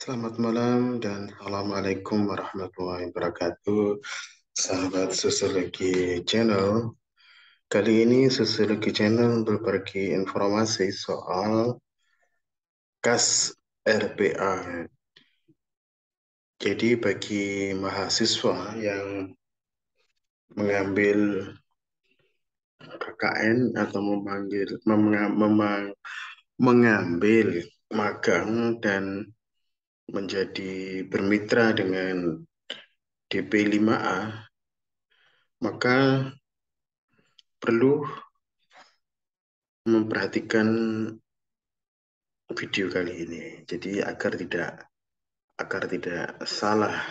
Selamat malam dan Assalamualaikum warahmatullahi wabarakatuh. Sahabat Sosiologi Channel. Kali ini Sosiologi Channel berbagi informasi soal KAS RPA. Jadi bagi mahasiswa yang mengambil KKN atau mengambil magang dan menjadi bermitra dengan DP 5A, maka perlu memperhatikan video kali ini. Jadi agar tidak salah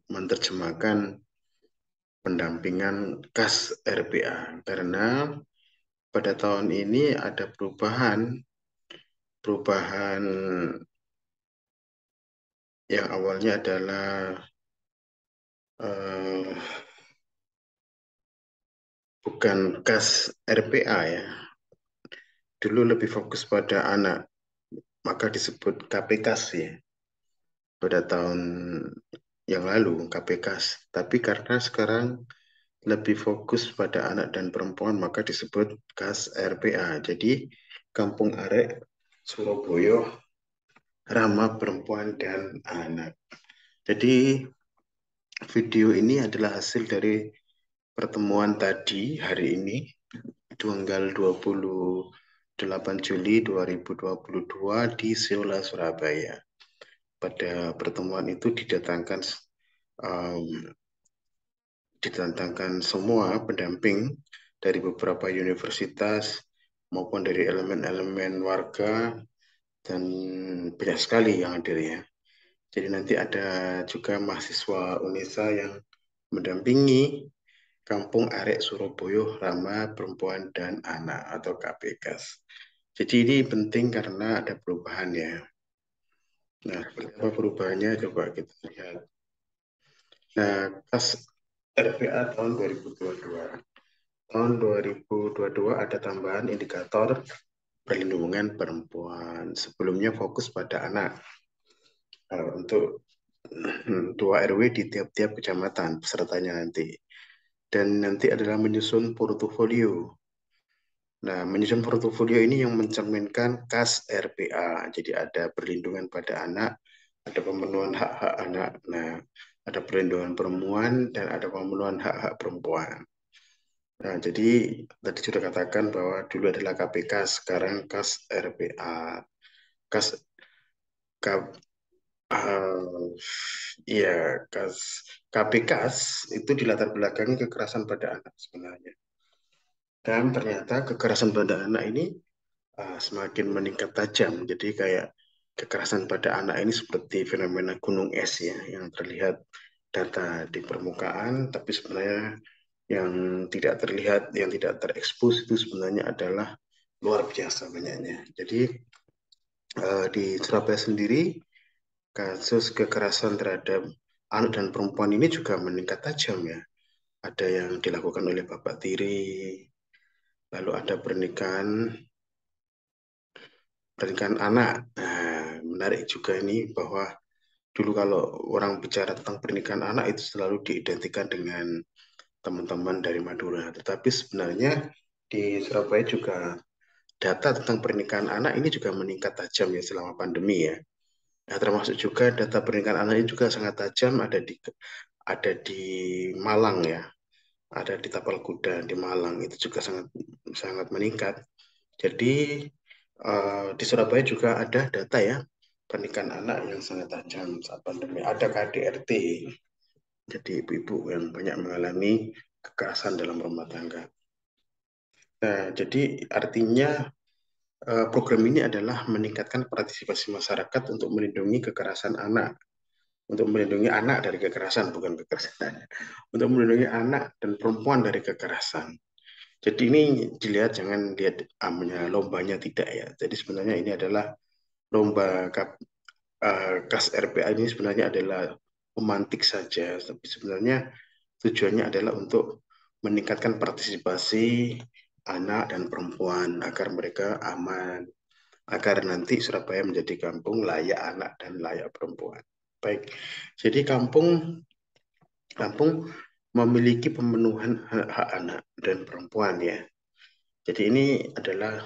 menerjemahkan pendampingan KAS RPA, karena pada tahun ini ada perubahan yang awalnya adalah eh, bukan KAS RPA ya. Dulu lebih fokus pada anak, maka disebut KPKAS ya. Pada tahun yang lalu KPKAS. Tapi karena sekarang lebih fokus pada anak dan perempuan, maka disebut KAS RPA. Jadi Kampung Arek Surabaya Ramah Perempuan dan Anak. Jadi video ini adalah hasil dari pertemuan tadi hari ini, tanggal 28 Juli 2022 di Seola, Surabaya. Pada pertemuan itu um, didatangkan semua pendamping dari beberapa universitas maupun dari elemen-elemen warga, dan banyak sekali yang hadir ya. Jadi nanti ada juga mahasiswa UNESA yang mendampingi Kampung Arek Surabaya Ramah Perempuan dan Anak atau KPKAS. Jadi ini penting karena ada perubahan ya. Nah, seperti apa perubahannya? Coba kita lihat. Nah, KAS RPA tahun 2022. Tahun 2022 ada tambahan indikator perlindungan perempuan. Sebelumnya fokus pada anak. Untuk 2 RW di tiap-tiap kecamatan pesertanya nanti. Dan nanti adalah menyusun portofolio. Nah, menyusun portofolio ini yang mencerminkan KAS RPA. Jadi ada perlindungan pada anak, ada pemenuhan hak-hak anak. Nah, ada perlindungan perempuan dan ada pemenuhan hak-hak perempuan. Nah, jadi tadi sudah katakan bahwa dulu adalah KPK, sekarang KAS RPA. KAS K, uh, ya KAS KPKAS itu dilatar belakangi kekerasan pada anak sebenarnya. Dan ternyata kekerasan pada anak ini semakin meningkat tajam. Jadi kayak kekerasan pada anak ini seperti fenomena gunung es ya, yang terlihat data di permukaan, tapi sebenarnya yang tidak terlihat, yang tidak terekspos itu sebenarnya adalah luar biasa banyaknya. Jadi di Surabaya sendiri kasus kekerasan terhadap anak dan perempuan ini juga meningkat tajam ya. Ada yang dilakukan oleh bapak tiri, lalu ada pernikahan anak. Nah, menarik juga ini bahwa dulu kalau orang bicara tentang pernikahan anak itu selalu diidentikan dengan teman-teman dari Madura. Tetapi sebenarnya di Surabaya juga data tentang pernikahan anak ini juga meningkat tajam ya selama pandemi ya. Nah, termasuk juga data pernikahan anak ini juga sangat tajam, ada di Malang ya, ada di Tapal Kuda di Malang, itu juga sangat sangat meningkat. Jadi di Surabaya juga ada data ya pernikahan anak yang sangat tajam saat pandemi. Ada KDRT, jadi ibu-ibu yang banyak mengalami kekerasan dalam rumah tangga. Nah, jadi artinya program ini adalah meningkatkan partisipasi masyarakat untuk melindungi kekerasan anak, untuk melindungi anak dari kekerasan, bukan kekerasan, untuk melindungi anak dan perempuan dari kekerasan. Jadi ini dilihat, jangan lihat lombanya, tidak ya. Jadi sebenarnya ini adalah lomba KAS RPA ini sebenarnya adalah pemantik saja, tapi sebenarnya tujuannya adalah untuk meningkatkan partisipasi anak dan perempuan agar mereka aman, agar nanti Surabaya menjadi kampung layak anak dan layak perempuan. Baik, jadi kampung kampung memiliki pemenuhan hak anak dan perempuan ya. Jadi ini adalah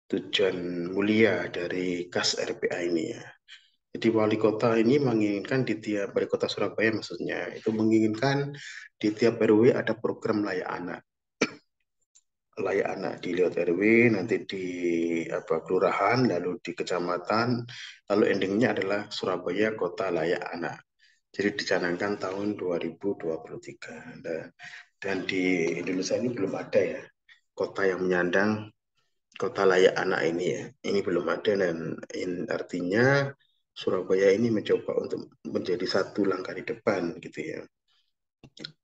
tujuan mulia dari KAS RPA ini ya. Jadi wali kota ini menginginkan di tiap wali kota Surabaya maksudnya itu menginginkan di tiap RW ada program layak anak di lewat RW, nanti di apa kelurahan, lalu di kecamatan, lalu endingnya adalah Surabaya Kota Layak Anak. Jadi dicanangkan tahun 2023. Dan di Indonesia ini belum ada ya kota yang menyandang kota layak anak ini ya. Ini belum ada dan artinya Surabaya ini mencoba untuk menjadi satu langkah di depan gitu ya.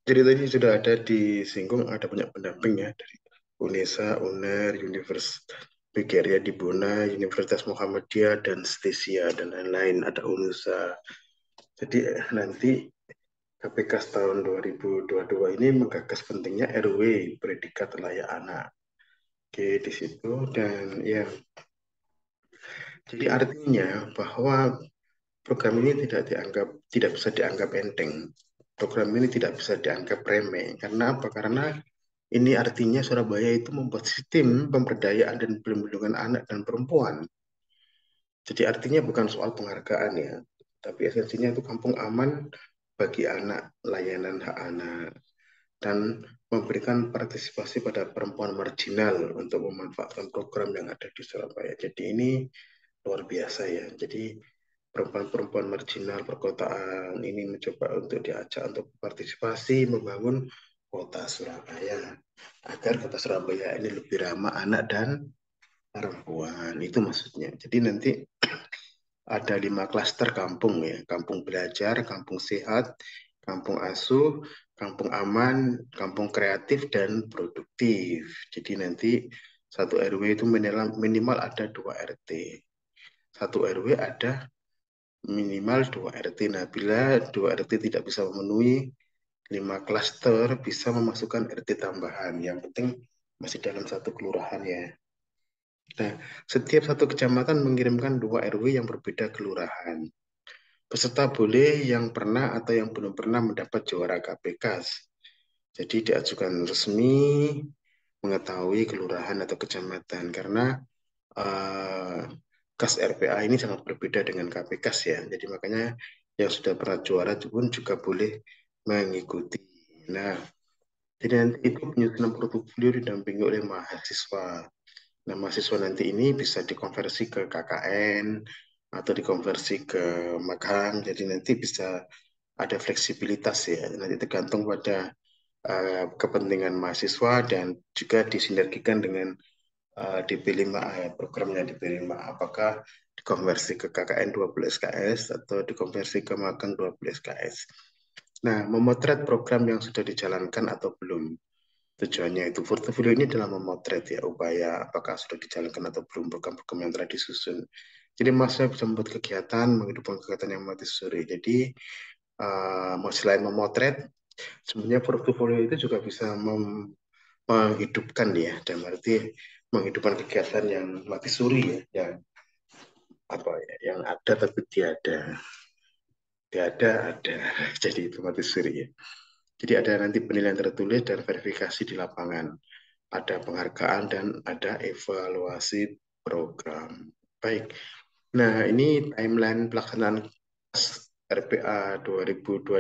Jadi tadi sudah ada disinggung ada banyak pendamping ya dari UNESA, UNER, Universitas PGRI di Bona, Universitas Muhammadiyah dan Stesia dan lain-lain ada UNUSA. Jadi nanti KPK tahun 2022 ini menggagas pentingnya RW predikat layak anak. Oke, di situ dan ya jadi artinya bahwa program ini tidak bisa dianggap enteng. Program ini tidak bisa dianggap remeh. Karena apa? Karena ini artinya Surabaya itu membuat sistem pemberdayaan dan perlindungan anak dan perempuan. Jadi artinya bukan soal penghargaan ya, tapi esensinya itu kampung aman bagi anak, layanan hak anak, dan memberikan partisipasi pada perempuan marginal untuk memanfaatkan program yang ada di Surabaya. Jadi ini luar biasa ya. Jadi perempuan-perempuan marginal perkotaan ini mencoba untuk diajak untuk partisipasi membangun kota Surabaya agar kota Surabaya ini lebih ramah anak dan perempuan. Itu maksudnya. Jadi nanti ada 5 klaster kampung ya, kampung belajar, kampung sehat, kampung asuh, kampung aman, kampung kreatif dan produktif. Jadi nanti satu RW itu minimal ada 2 RT. Satu RW ada minimal 2 RT. Nah, bila 2 RT tidak bisa memenuhi 5 klaster, bisa memasukkan RT tambahan. Yang penting masih dalam satu kelurahan ya. Nah, setiap satu kecamatan mengirimkan 2 RW yang berbeda kelurahan. Peserta boleh yang pernah atau yang belum pernah mendapat juara KPKS. Jadi diajukan resmi mengetahui kelurahan atau kecamatan karena uh, KAS RPA ini sangat berbeda dengan KPKS ya. Jadi makanya yang sudah pernah juara pun juga boleh mengikuti. Nah, jadi nanti itu penyusunan portofolio didampingi oleh mahasiswa. Nah, mahasiswa nanti ini bisa dikonversi ke KKN atau dikonversi ke magang. Jadi nanti bisa ada fleksibilitas ya. Nanti tergantung pada kepentingan mahasiswa dan juga disinergikan dengan DP5 ya, programnya DP5. Apakah dikonversi ke KKN 20 SKS atau dikonversi ke magang 20 SKS. Nah, memotret program yang sudah dijalankan atau belum. Tujuannya itu portofolio ini adalah memotret ya upaya apakah sudah dijalankan atau belum program-program yang telah disusun. Jadi mahasiswa bisa membuat kegiatan, menghidupkan kegiatan yang mati suri. Jadi selain memotret, sebenarnya portofolio itu juga bisa menghidupkan ya, dan berarti menghidupkan kegiatan yang mati suri ya, yang apa ya, yang ada tapi tiada, tiada ada, jadi itu mati suri ya. Jadi ada nanti penilaian tertulis dan verifikasi di lapangan, ada penghargaan dan ada evaluasi program. Baik, nah ini timeline pelaksanaan RPA 2022.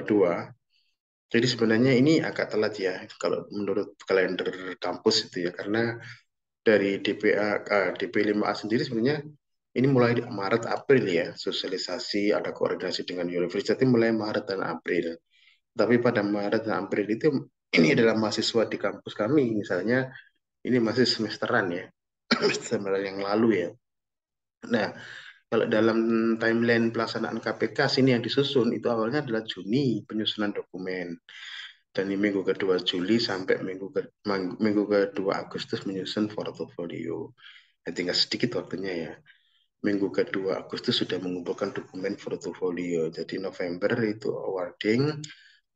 Jadi sebenarnya ini agak telat ya kalau menurut kalender kampus itu ya karena dari DP5A sendiri sebenarnya ini mulai di Maret April ya sosialisasi ada koordinasi dengan universitas itu mulai Maret dan April. Tapi pada Maret dan April itu ini adalah mahasiswa di kampus kami misalnya ini masih semesteran ya semester yang lalu ya. Nah, kalau dalam timeline pelaksanaan KPK sini yang disusun itu awalnya adalah Juni penyusunan dokumen. Dan di minggu kedua Juli sampai minggu kedua Agustus menyusun portofolio. Ya, tinggal sedikit waktunya ya. Minggu kedua Agustus sudah mengumpulkan dokumen portofolio. Jadi November itu awarding,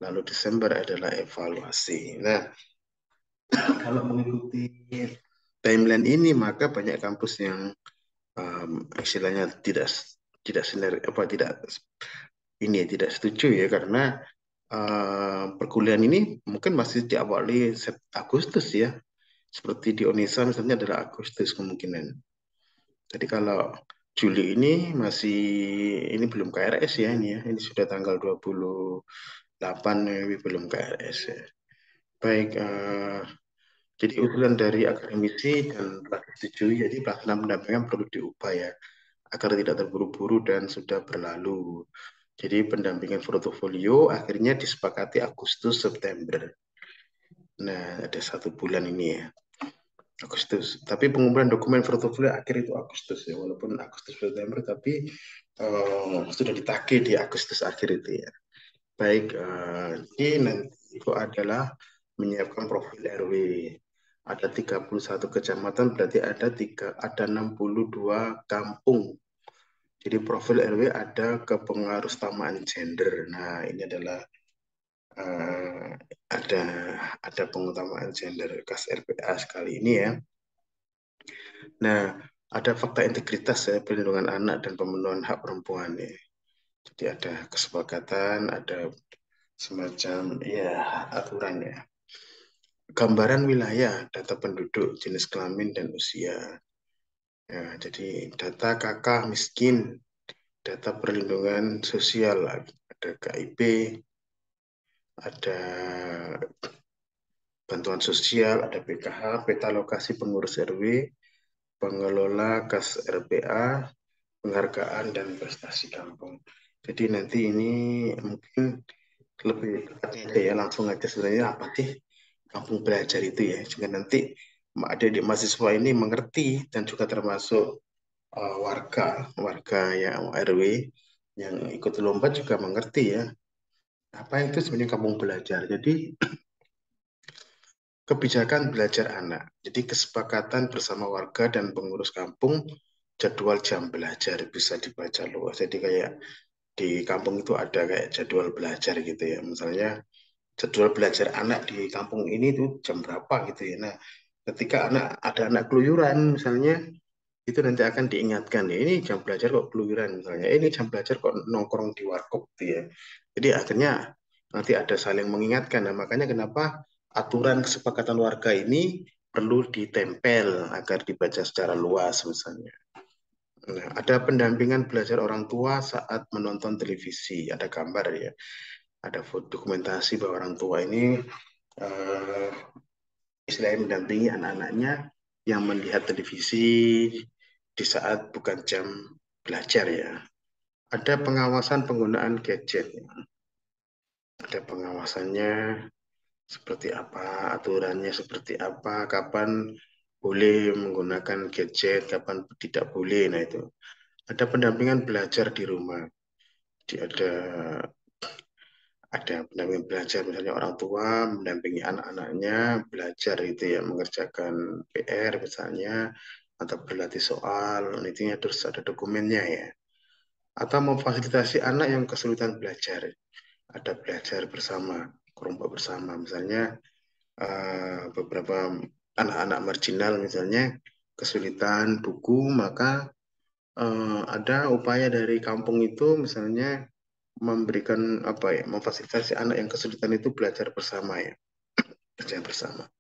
lalu Desember adalah evaluasi. Nah, kalau mengikuti timeline ini maka banyak kampus yang istilahnya tidak tidak setuju ya, karena perkuliahan ini mungkin masih diawali Agustus ya. Seperti di Unesa misalnya adalah Agustus kemungkinan. Jadi kalau Juli ini belum KRS ya ini ya. Ini sudah tanggal 28 ini belum KRS ya. Baik, jadi usulan dari akademisi dan telah disetujui, jadi pelaksanaan pendampingan perlu diubah ya, agar tidak terburu-buru dan sudah berlalu. Jadi pendampingan portofolio akhirnya disepakati Agustus September. Nah, ada 1 bulan ini ya, Agustus. Tapi pengumpulan dokumen portofolio akhir itu Agustus ya, walaupun Agustus September, tapi sudah ditagih di Agustus akhir itu ya. Baik, ini nanti itu adalah menyiapkan profil RW. Ada 31 kecamatan, berarti ada 62 kampung. Jadi profil RW ada kepengaruhutamaan gender. Nah, ini adalah eh, ada ada pengutamaan gender kas RPA sekali ini ya. Nah, ada fakta integritas ya, perlindungan anak dan pemenuhan hak perempuan ya. Jadi ada kesepakatan, ada semacam ya aturannya. Gambaran wilayah, data penduduk, jenis kelamin dan usia. Ya, jadi data kakak miskin, data perlindungan sosial, ada KIP, ada bantuan sosial, ada PKH, peta lokasi pengurus RW, pengelola kas RPA, penghargaan dan prestasi kampung. Jadi nanti ini mungkin lebih tepatnya aja ya, langsung aja sebenarnya apa sih kampung belajar itu ya, sehingga nanti adik-adik mahasiswa ini mengerti dan juga termasuk warga warga yang RW yang ikut lomba juga mengerti ya apa itu sebenarnya kampung belajar. Jadi kebijakan belajar anak. Jadi kesepakatan bersama warga dan pengurus kampung jadwal jam belajar bisa dibaca luas. Jadi kayak di kampung itu ada kayak jadwal belajar gitu ya. Misalnya jadwal belajar anak di kampung ini tuh jam berapa gitu ya. Nah, ketika ada anak keluyuran misalnya, itu nanti akan diingatkan ya, ini jam belajar kok keluyuran misalnya, ini jam belajar kok nongkrong di warkop gitu ya. Jadi akhirnya nanti ada saling mengingatkan. Nah, makanya kenapa aturan kesepakatan warga ini perlu ditempel agar dibaca secara luas misalnya. Nah, ada pendampingan belajar orang tua saat menonton televisi, ada gambar ya, ada foto dokumentasi bahwa orang tua ini eh, istilahnya mendampingi anak-anaknya yang melihat televisi di saat bukan jam belajar ya. Ada pengawasan penggunaan gadget. Ada pengawasannya seperti apa, aturannya seperti apa, kapan boleh menggunakan gadget, kapan tidak boleh. Nah itu. Ada pendampingan belajar di rumah. Jadi ada pendampingan belajar, misalnya orang tua mendampingi anak-anaknya belajar itu ya, mengerjakan PR misalnya, atau berlatih soal, itu terus ada dokumennya ya. Atau memfasilitasi anak yang kesulitan belajar, ada belajar bersama, kelompok bersama, misalnya beberapa anak-anak marginal misalnya kesulitan buku, maka ada upaya dari kampung itu misalnya memberikan apa ya, memfasilitasi anak yang kesulitan itu belajar bersama ya, belajar bersama.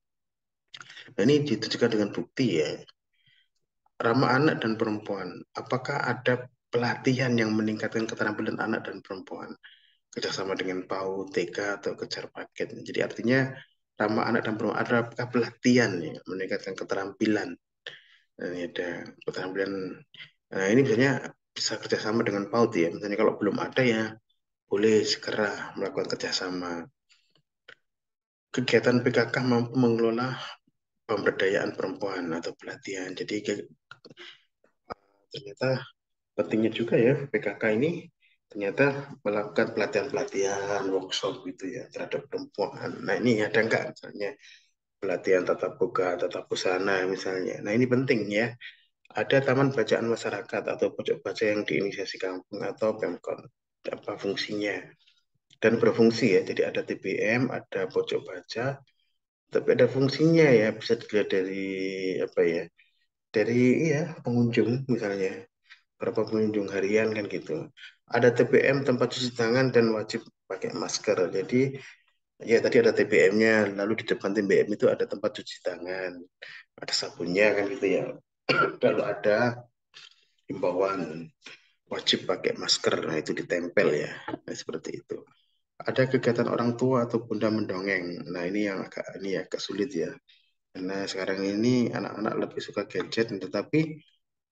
Nah, ini ditujukan dengan bukti ya, ramah anak dan perempuan. Apakah ada pelatihan yang meningkatkan keterampilan anak dan perempuan kerjasama dengan PAUD, TK atau kejar paket? Jadi artinya ramah anak dan perempuan, apakah pelatihan ya meningkatkan keterampilan? Nah, ini ada keterampilan. Nah, ini biasanya bisa kerjasama dengan PAUD ya. Misalnya kalau belum ada ya boleh segera melakukan kerjasama. Kegiatan PKK mampu mengelola pemberdayaan perempuan atau pelatihan. Jadi ternyata pentingnya juga ya PKK ini ternyata melakukan pelatihan-pelatihan, workshop gitu ya terhadap perempuan. Nah ini ada nggak misalnya pelatihan tatap muka, tatap busana misalnya. Nah ini penting ya. Ada taman bacaan masyarakat atau pojok baca yang diinisiasi kampung atau Pemkot. Apa fungsinya? Dan berfungsi ya. Jadi ada TBM, ada pojok baca, tapi ada fungsinya ya, bisa dilihat dari apa ya, dari ya pengunjung misalnya berapa pengunjung harian kan gitu. Ada TPM tempat cuci tangan dan wajib pakai masker. Jadi ya tadi ada TPM-nya, lalu di depan TPM itu ada tempat cuci tangan, ada sabunnya kan gitu ya. Kalau ada himbauan wajib pakai masker, nah itu ditempel ya, nah, seperti itu. Ada kegiatan orang tua atau bunda mendongeng. Nah ini yang agak sulit ya, karena sekarang ini anak-anak lebih suka gadget, tetapi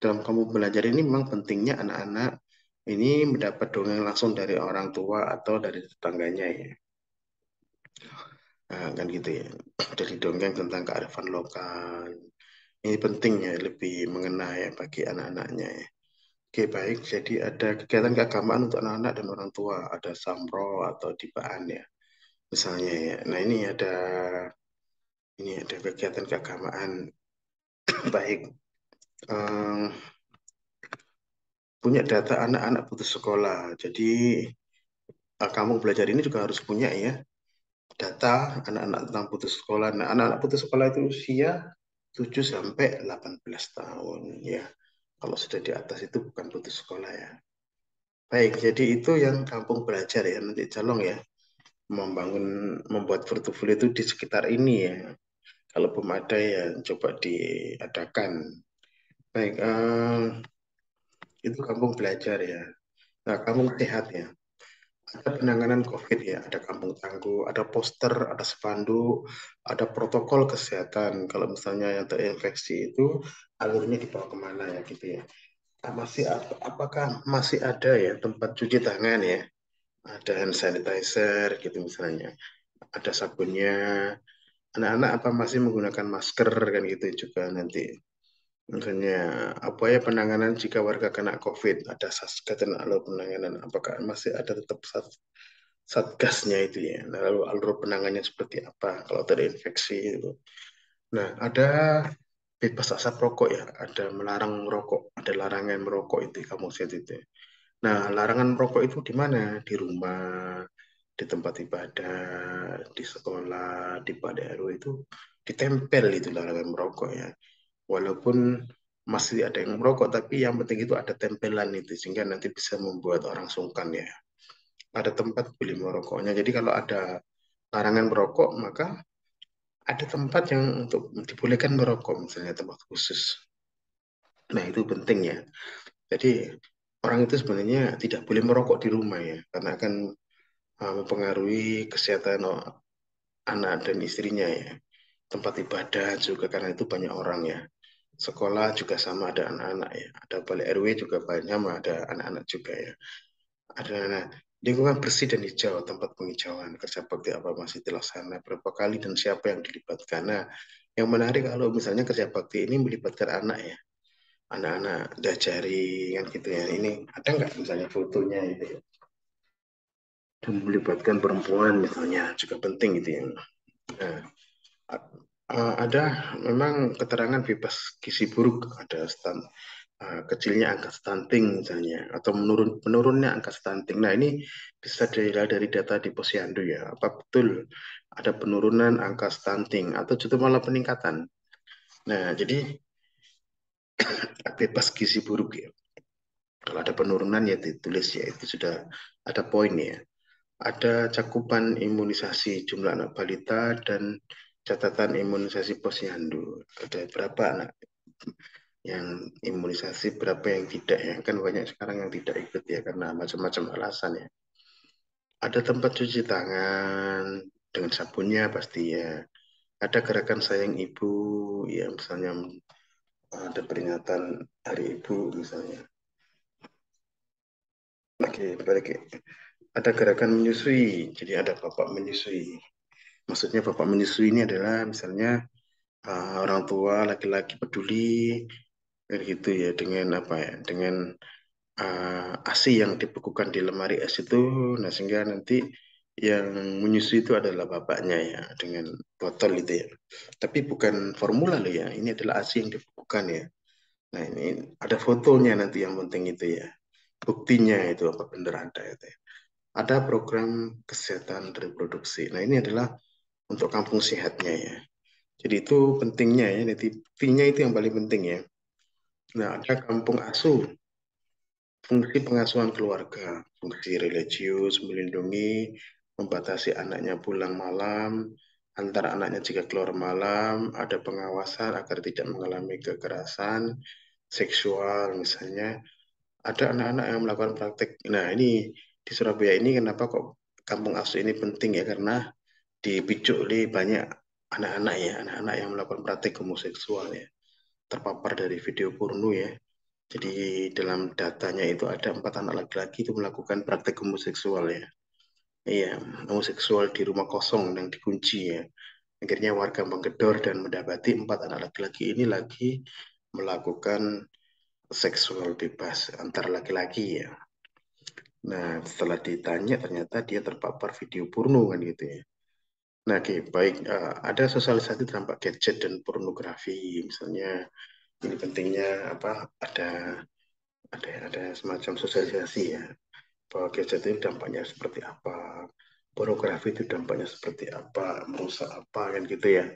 dalam kamu belajar ini memang pentingnya anak-anak ini mendapat dongeng langsung dari orang tua atau dari tetangganya ya. Nah, kan gitu ya. Dari dongeng tentang kearifan lokal. Ini pentingnya lebih mengena ya bagi anak-anaknya ya. Oke, baik. Jadi ada kegiatan keagamaan untuk anak-anak dan orang tua. Ada samro atau dibaan ya. Misalnya ya. Nah, ini ada kegiatan keagamaan. Baik. Em, punya data anak-anak putus sekolah. Jadi kamu belajar ini juga harus punya ya data anak-anak tentang putus sekolah. Nah, anak-anak putus sekolah itu usia 7 sampai 18 tahun ya. Kalau sudah di atas itu bukan putus sekolah ya. Baik, jadi itu yang kampung belajar ya. Nanti calon ya membuat portofolio itu di sekitar ini ya. Kalau belum ada ya coba diadakan. Baik, itu kampung belajar ya. Nah, kampung sehat ya. Ada penanganan COVID ya, ada kampung tangguh, ada poster, ada spanduk, ada protokol kesehatan. Kalau misalnya yang terinfeksi itu alurnya dibawa kemana ya gitu ya. Apakah masih ada ya tempat cuci tangan ya? Ada hand sanitizer gitu misalnya. Ada sabunnya. Anak-anak apa masih menggunakan masker kan gitu juga nanti. Misalnya apa ya penanganan jika warga kena COVID? Ada satgas dan alur penanganan. Apakah masih ada tetap satgasnya itu ya? Nah, lalu alur penanganannya seperti apa kalau terinfeksi itu? Nah, ada bebas asap rokok ya, ada melarang merokok, ada larangan merokok itu kamu set itu. Nah, larangan merokok itu di mana? Di rumah, di tempat ibadah, di sekolah, di pada RW itu ditempel itu larangan merokok ya. Walaupun masih ada yang merokok, tapi yang penting itu ada tempelan itu sehingga nanti bisa membuat orang sungkan ya. Ada tempat beli merokoknya. Jadi kalau ada larangan merokok, maka ada tempat yang untuk dibolehkan merokok, misalnya tempat khusus. Nah, itu penting ya. Jadi orang itu sebenarnya tidak boleh merokok di rumah ya, karena akan mempengaruhi kesehatan anak dan istrinya ya. Tempat ibadah juga karena itu banyak orang ya. Sekolah juga sama ada anak-anak ya. Ada balik RW juga banyak sama ada anak-anak juga ya. Ada nah, lingkungan bersih dan hijau, tempat penghijauan, kerja bakti apa masih dilaksanakan berapa kali dan siapa yang dilibatkan. Nah, yang menarik kalau misalnya kerja bakti ini melibatkan anak ya. Anak-anak diajari kan gitu ya. Ini ada nggak misalnya fotonya itu ya? Dan melibatkan perempuan misalnya juga penting gitu ya. Nah, ada memang keterangan bebas gizi buruk, ada kecilnya angka stunting misalnya, atau menurunnya angka stunting. Nah ini bisa dilihat dari data di Posyandu ya. Apa betul ada penurunan angka stunting atau justru malah peningkatan? Nah jadi bebas gizi buruk ya. Kalau ada penurunan ya ditulis ya itu sudah ada poin ya. Ada cakupan imunisasi jumlah anak balita dan catatan imunisasi posyandu. Ada berapa anak yang imunisasi, berapa yang tidak ya. Kan banyak sekarang yang tidak ikut ya karena macam-macam alasan ya. Ada tempat cuci tangan dengan sabunnya pasti ya. Ada gerakan sayang ibu ya misalnya ada peringatan Hari Ibu misalnya. Oke, balik ya. Ada gerakan menyusui, jadi ada bapak menyusui. Maksudnya bapak menyusui ini adalah misalnya orang tua laki-laki peduli kayak gitu ya dengan apa ya dengan ASI yang dibekukan di lemari es itu, nah sehingga nanti yang menyusui itu adalah bapaknya ya dengan botol itu ya. Tapi bukan formula loh ya, ini adalah ASI yang dibekukan ya. Nah ini ada fotonya nanti yang penting itu ya, buktinya itu apa benar ada itu ya. Ada program kesehatan reproduksi. Nah ini adalah untuk kampung sehatnya ya. Jadi itu pentingnya ya, nanti buktinya itu yang paling penting ya. Nah, ada kampung asuh, fungsi pengasuhan keluarga, fungsi religius, melindungi, membatasi anaknya pulang malam, antar anaknya jika keluar malam, ada pengawasan agar tidak mengalami kekerasan seksual misalnya. Ada anak-anak yang melakukan praktek. Nah, ini di Surabaya ini kenapa kok kampung asuh ini penting ya? Karena dipicu oleh banyak anak-anak ya, anak-anak yang melakukan praktek homoseksual ya, terpapar dari video porno ya. Jadi dalam datanya itu ada 4 anak laki-laki itu melakukan praktek homoseksual ya. Iya, homoseksual di rumah kosong yang dikunci ya. Akhirnya warga menggedor dan mendapati 4 anak laki-laki ini lagi melakukan seksual bebas antar laki-laki ya. Nah, setelah ditanya ternyata dia terpapar video porno kan gitu ya. Nah, oke, baik. Ada sosialisasi dampak gadget dan pornografi, misalnya ini pentingnya apa? Ada semacam sosialisasi ya bahwa gadget itu dampaknya seperti apa, pornografi itu dampaknya seperti apa, merusak apa kan gitu ya.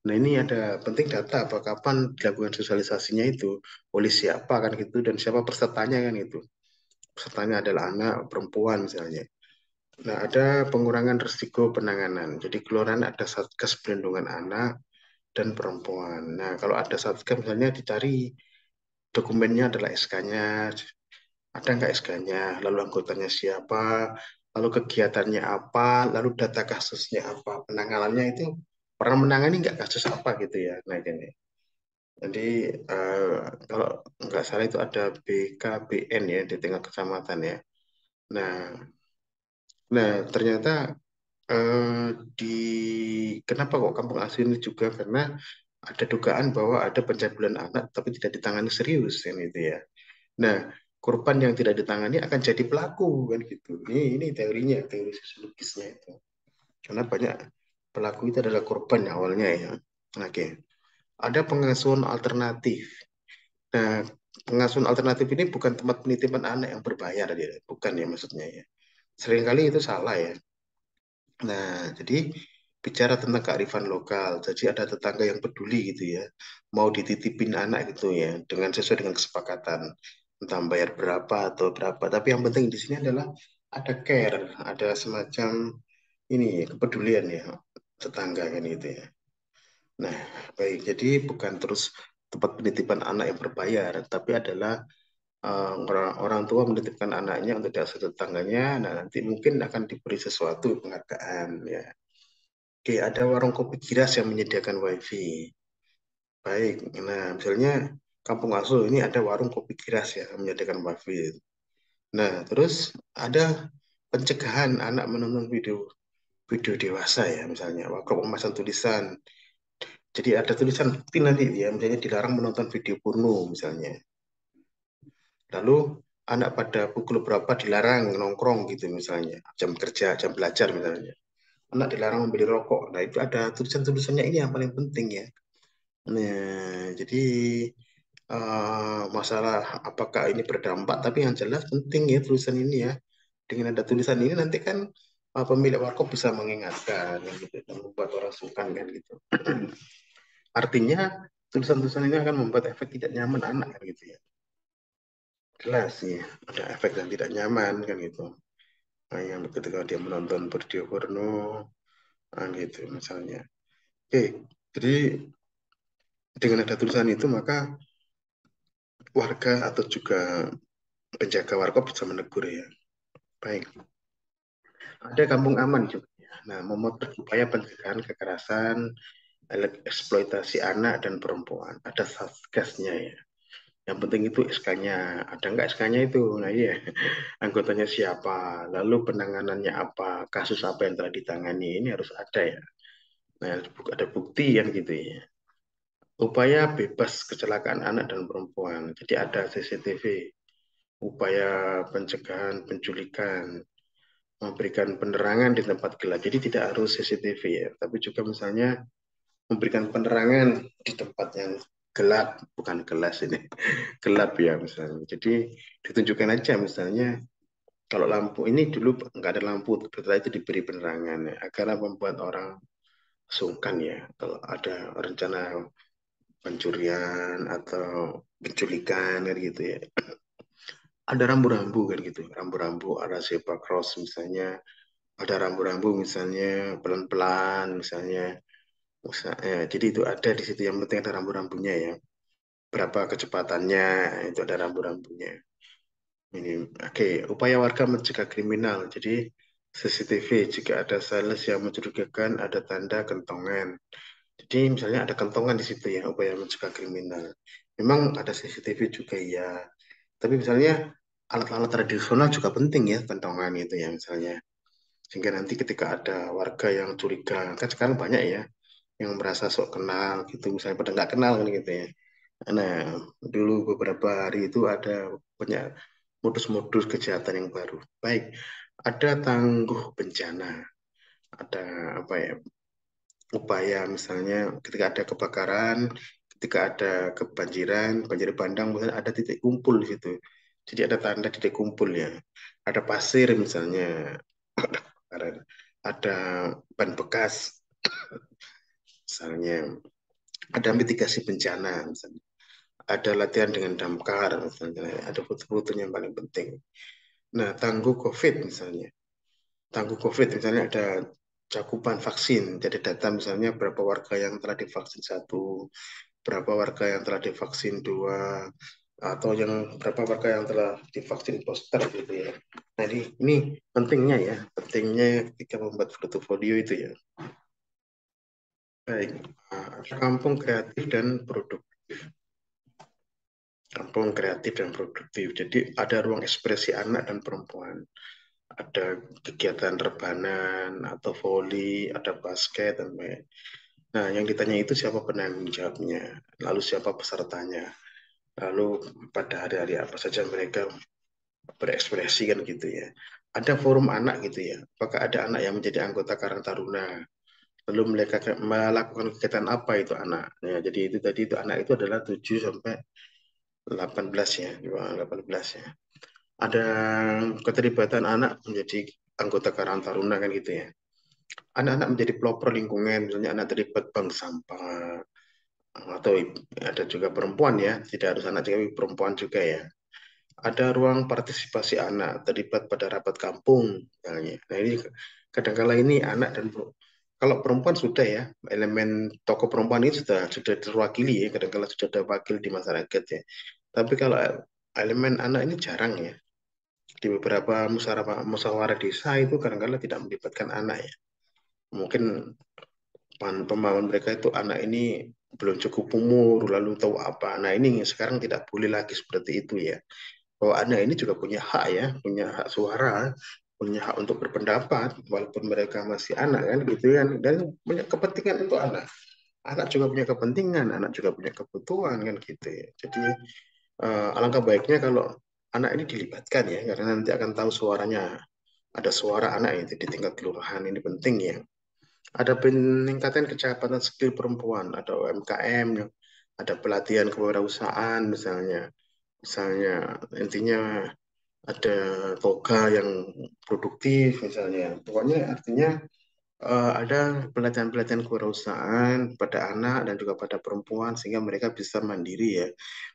Nah, ini ada penting data apa kapan dilakukan sosialisasinya itu oleh siapa kan gitu dan siapa pesertanya kan itu. Pesertanya adalah anak, perempuan misalnya. Nah, ada pengurangan risiko penanganan. Jadi kelurahan ada Satgas Perlindungan Anak dan Perempuan. Nah, kalau ada Satgas misalnya dicari dokumennya adalah SK-nya, ada nggak SK-nya, lalu anggotanya siapa, lalu kegiatannya apa, lalu data kasusnya apa, penanganannya itu pernah menangani nggak kasus apa gitu ya. Nah, gini. Jadi eh, kalau nggak salah itu ada BKBN ya di tingkat kecamatan ya. Nah, ternyata eh, di kenapa kok kampung asli ini juga karena ada dugaan bahwa ada pencabulan anak tapi tidak ditangani serius kan itu ya. Nah, korban yang tidak ditangani akan jadi pelaku kan gitu. Ini teorinya, teori sosiologisnya itu. Karena banyak pelaku itu adalah korban awalnya ya. Oke. Ada pengasuhan alternatif. Nah, pengasuhan alternatif ini bukan tempat penitipan anak yang berbayar ya, bukan ya maksudnya ya. Seringkali itu salah ya. Nah, jadi bicara tentang kearifan lokal, jadi ada tetangga yang peduli gitu ya, mau dititipin anak gitu ya, dengan sesuai dengan kesepakatan, entah bayar berapa atau berapa. Tapi yang penting di sini adalah ada care, ada semacam ini kepedulian ya tetangga kan gitu ya. Nah, baik, jadi bukan terus tempat penitipan anak yang berbayar, tapi adalah orang orang tua menitipkan anaknya untuk jasa tetangganya, nah nanti mungkin akan diberi sesuatu penghargaan ya. Oke, ada warung kopi Giras yang menyediakan wifi. Baik, nah misalnya Kampung Asuh ini ada warung kopi Giras ya yang menyediakan wifi. Nah, terus ada pencegahan anak menonton video video dewasa ya misalnya. Waktu pemasan tulisan. Jadi ada tulisan bukti nanti ya, misalnya dilarang menonton video porno misalnya. Lalu anak pada pukul berapa dilarang nongkrong gitu misalnya. Jam kerja, jam belajar misalnya. Anak dilarang membeli rokok. Nah, itu ada tulisan-tulisannya ini yang paling penting ya. Nah, jadi masalah apakah ini berdampak, tapi yang jelas penting ya tulisan ini ya. Dengan ada tulisan ini nanti kan pemilik warkop bisa mengingatkan kan gitu, dan membuat orang sungkan kan gitu. Artinya tulisan-tulisan ini akan membuat efek tidak nyaman anak kan gitu ya. Jelas sih ada efek yang tidak nyaman kan gitu. Nah, yang ketika dia menonton video porno, gitu misalnya. Oke, jadi dengan ada tulisan itu maka warga atau juga penjaga warkop bisa menegur ya. Baik, ada kampung aman juga. Nah, memotret upaya pencegahan kekerasan, eksploitasi anak dan perempuan. Ada satgasnya ya. Yang penting itu SK-nya. Ada nggak SK-nya itu? Nah iya, anggotanya siapa? Lalu penanganannya apa? Kasus apa yang telah ditangani? Ini harus ada ya. Nah, ada bukti yang gitu ya. Upaya bebas kecelakaan anak dan perempuan. Jadi ada CCTV, upaya pencegahan penculikan, memberikan penerangan di tempat gelap. Jadi tidak harus CCTV ya, tapi juga misalnya memberikan penerangan di tempat yang gelap, bukan gelas ini, gelap ya misalnya. Jadi ditunjukkan aja misalnya kalau lampu ini dulu nggak ada lampu, setelah itu diberi penerangan ya, agar membuat orang sungkan ya kalau ada rencana pencurian atau penculikan kan gitu ya. Ada rambu-rambu kan gitu, rambu-rambu ada zebra cross misalnya, ada rambu-rambu misalnya pelan-pelan misalnya, jadi itu ada di situ yang penting ada rambu-rambunya ya. Berapa kecepatannya itu ada rambu-rambunya. Ini oke, upaya warga mencegah kriminal. Jadi CCTV jika ada sales yang mencurigakan ada tanda kentongan. Jadi misalnya ada kentongan di situ ya, upaya mencegah kriminal. Memang ada CCTV juga ya. Tapi misalnya alat-alat tradisional juga penting ya, kentongan itu ya misalnya. Sehingga nanti ketika ada warga yang curiga, kan sekarang banyak ya yang merasa sok kenal gitu, misalnya pada nggak kenal kan gitu ya. Nah, dulu beberapa hari itu ada banyak modus-modus kejahatan yang baru. Baik, ada tangguh bencana, ada apa ya, upaya misalnya ketika ada kebakaran, ketika ada kebanjiran, banjir bandang, misalnya ada titik kumpul di situ. Jadi ada tanda titik kumpul ya. Ada pasir misalnya, ada kebakaran, ada ban bekas misalnya, ada mitigasi bencana misalnya, ada latihan dengan damkar misalnya, ada foto-foto yang paling penting. Nah, tangguh COVID misalnya. Tangguh COVID misalnya ada cakupan vaksin. Jadi data misalnya berapa warga yang telah divaksin satu, berapa warga yang telah divaksin dua, atau yang berapa warga yang telah divaksin booster gitu ya. Nah, ini pentingnya ya, pentingnya ketika membuat portofolio itu ya. Baik, kampung kreatif dan produktif. Kampung kreatif dan produktif. Jadi ada ruang ekspresi anak dan perempuan. Ada kegiatan rebanan atau voli, ada basket dan lain. Nah, yang ditanya itu siapa penanggung jawabnya, lalu siapa pesertanya, lalu pada hari-hari apa saja mereka berekspresi kan gitu ya. Ada forum anak gitu ya. Apakah ada anak yang menjadi anggota Karang Taruna? Lalu mereka melakukan kegiatan apa itu anak? Ya, jadi itu tadi itu anak itu adalah 7 sampai 18 ya, 18 ya. Ada keterlibatan anak menjadi anggota Karang Taruna kan gitu ya. Anak-anak menjadi pelopor lingkungan, misalnya anak terlibat bank sampah, atau ada juga perempuan ya, tidak harus anak cewek, perempuan juga ya. Ada ruang partisipasi anak terlibat pada rapat kampung, misalnya. Nah ini kadangkala ini anak dan kalau perempuan sudah ya, elemen tokoh perempuan ini sudah terwakili ya, kadangkala sudah ada wakil di masyarakat ya. Tapi kalau elemen anak ini jarang ya. Di beberapa musyawarah desa itu kadang-kadang tidak melibatkan anak ya. Mungkin pemahaman mereka itu anak ini belum cukup umur, lalu tahu apa. Nah ini sekarang tidak boleh lagi seperti itu ya. Bahwa anak ini juga punya hak ya, punya hak suara, punya hak untuk berpendapat, walaupun mereka masih anak kan gitu kan. Dan punya kepentingan untuk anak. Anak juga punya kepentingan, anak juga punya kebutuhan kan gitu ya. Jadi alangkah baiknya kalau anak ini dilibatkan ya, karena nanti akan tahu suaranya. Ada suara anak itu di tingkat kelurahan ini penting ya. Ada peningkatan kecepatan skill perempuan, ada UMKM, ada pelatihan kewirausahaan misalnya. Misalnya intinya ada toga yang produktif misalnya. Pokoknya artinya ada pelatihan-pelatihan kewirausahaan pada anak dan juga pada perempuan sehingga mereka bisa mandiri ya,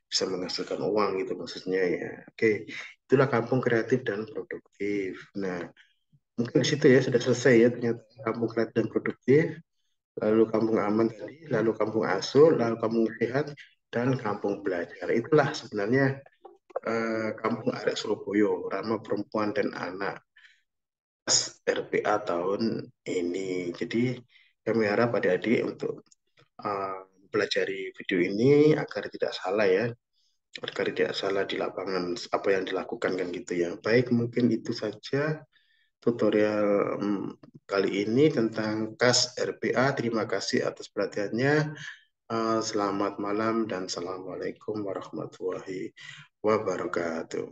bisa menghasilkan uang gitu maksudnya ya. Oke, itulah kampung kreatif dan produktif. Nah, mungkin di situ ya sudah selesai ya ternyata kampung kreatif dan produktif, lalu kampung aman tadi, lalu kampung asuh, lalu kampung sehat, dan kampung belajar. Itulah sebenarnya kampung Arek Surabaya, ramah perempuan dan anak RPA tahun ini. Jadi kami harap adik-adik untuk pelajari video ini agar tidak salah ya, agar tidak salah di lapangan apa yang dilakukan kan gitu ya. Baik, mungkin itu saja tutorial kali ini tentang KAS RPA. Terima kasih atas perhatiannya. Selamat malam dan assalamualaikum warahmatullahi wabarakatuh.